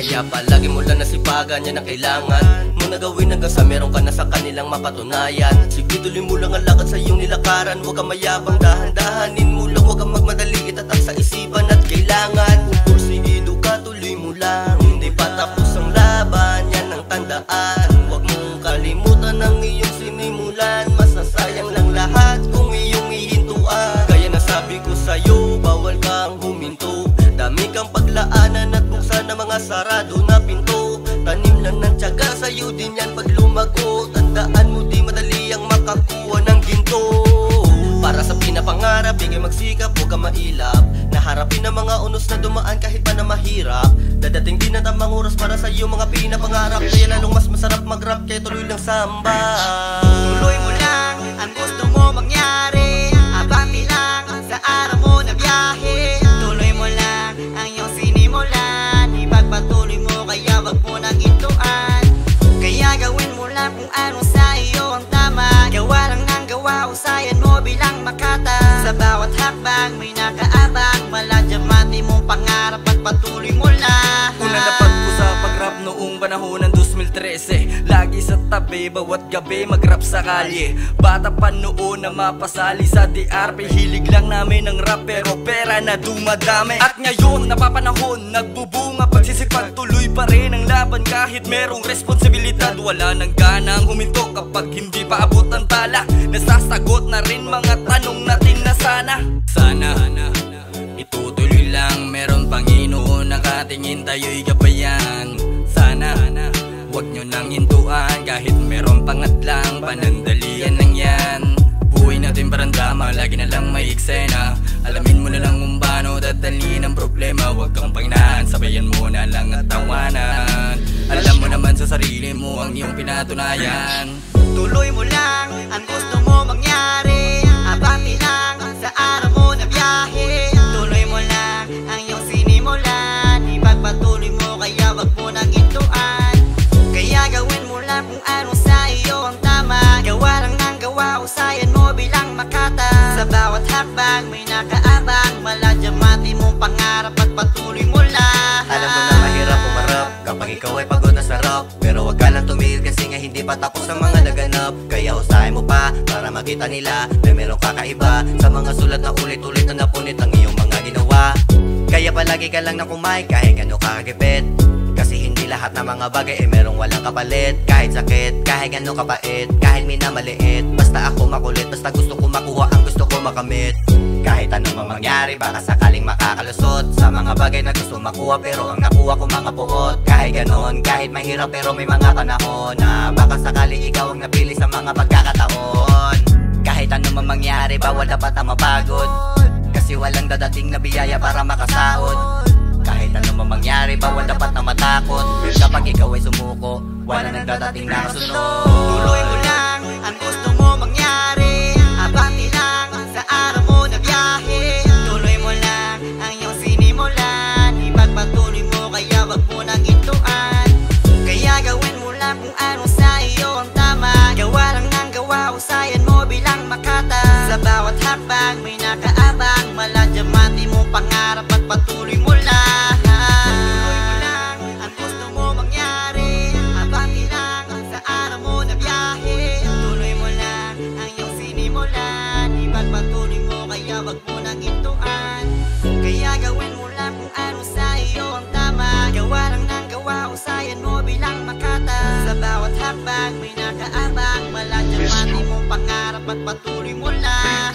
Kaya palagi mo lang nasipagan yan na kailangan mo na gawin hanggang sa meron ka na sa kanilang mapatunayan. Sige, tuloy mo lang ang lakad sa iyong nilakaran. Huwag kang mayabang, dahan-dahanin mo lang. Huwag kang magmadali, itatak sa isipan at kailangan. Kung porsigido ka, tuloy mo lang. Hindi pa tapos ang laban, yan ang tandaan. Huwag mong kalimutan ang iyong sinimulan. Masasayang lang lahat kung iyong ihintuan. Kaya nasabi ko sa'yo, bawal kang huminto. Dami kang paglaanan at buksan ng mga sarado na pinto. Tanim lang ng tiyaga, sa'yo din yan pag lumago. Tandaan mo di madali ang makakuha ng ginto. Para sa pinapangarap, di kayo magsikap, huwag kang mailap. Naharapin ang mga unos na dumaan kahit pa na mahirap. Dadating din ang tamang oras para sa iyo mga pinapangarap. Kaya lalong mas masarap mag-rap, kaya tuloy lang samba. Tuloy mo lang ang gusto mo mangyari. Abante lang sa araw mo na biyahe. Tuloy mo lang ang iyong sinimulan. Ipagpatuloy mo kaya wag mo nang ituan. Kaya gawin mo lang kung ano sa iyo ang tama. Gawa lang ng gawa, usayan mo bilang makata. Sa bawat hakbang may nakaabang. Maladyamati mong pangarap at patuloy mo lang. Unang dapat ko sa pag-rap noong panahon ng 2013. Lagi sa tabi, bawat gabi mag-rap sa kalye. Bata pa noon na mapasali sa DRP. Hilig lang namin ng rap pero pera na dumadami. At ngayon napapanahon, nagbubunga pagsisipag. Tuloy pa rin ang laban kahit merong responsibilidad. Wala nang ganang huminto kapag hindi pa abot ang tala. Nasasagot na rin mga tanong natin na sana itutuloy lang, meron Panginoon nakatingin, tayo'y gabayan. Sana huwag nyo nang hintuan kahit meron pangatlang, panandalian lang yan. Buhay natin parang drama, lagi na lang may eksena. Alamin mo na lang kung paano dadalhin ang problema. Huwag kang panginahan, sabayan mo na lang at tawanan. Alam mo naman sa sarili mo ang iyong pinatunayan. Tuloy mo lang ang gusto mo mangyari. Abante lang sa araw mo na biyahe. Tuloy mo lang ang iyong sinimulan. Ipagpatuloy mo kaya wag mo nang ituan. Kaya gawin mo lang kung ano sa iyo ang tama. Gawa lang ng gawa, usayan mo bilang makata. Sa bawat hakbang may nakaabang. Maladyamati mong pangarap at patuloy mo lang. Alam mo na mahirap umarap kapag ikaw ay pagod na sarap. Pero wag ka lang tumigil kasi nga hindi pa tapos ang mga naganap. Kaya usahin mo pa para makita nila na meron kakaiba sa mga sulat na ulit-ulit na napunit ang iyong mga ginawa. Kaya palagi ka lang na kumain kahit gano'n kakagipit. Kasi hindi lahat ng mga bagay ay merong walang kapalit. Kahit sakit, kahit gano'n kapait, kahit minamaliit. Basta ako makulit, basta gusto ko makuha ang gusto ko makamit. Kahit anong mangyari, baka sakaling makakalusot sa mga bagay na gusto makuha pero ang nakuha ko mga buot. Kahit ganon, kahit mahirap pero may mga panahon na baka sakali ikaw ang napili sa mga pagkakataon. Kahit anong mangyari, bawal dapat ang mapagod. Kasi walang dadating na biyaya para makasahod. Kahit anong mangyari, bawal dapat na matakot. Kapag ikaw ay sumuko, wala nang dadating na kasunod. Tuloy mo lang ang gusto mo mangyari. Abante lang sa araw mo na biyahe. Tuloy mo lang ang iyong sinimulan. Ipagpatuloy mo kaya wag mo nang ituan. Kaya gawin mo lang kung ano sa iyo ang tama. Gawa lang ng gawa, usayan mo bilang makata. Sa bawat hakbang may nakaabang. Maladyamati mong pangarap at patuloy mo lang. Tuloy mo lang ang gusto mo mangyari. Abante lang sa araw mo na biyahe. Tuloy mo lang ang iyong sinimulan. Ipagpatuloy mo kaya wag mo nang ituan. Kaya gawin mo lang kung ano sa iyo ang tama. Gawa lang ng gawa, usayan mo bilang makata. Sa bawat hakbang may nakaabang. Maladyamati mong pangarap at patuloy mo lang.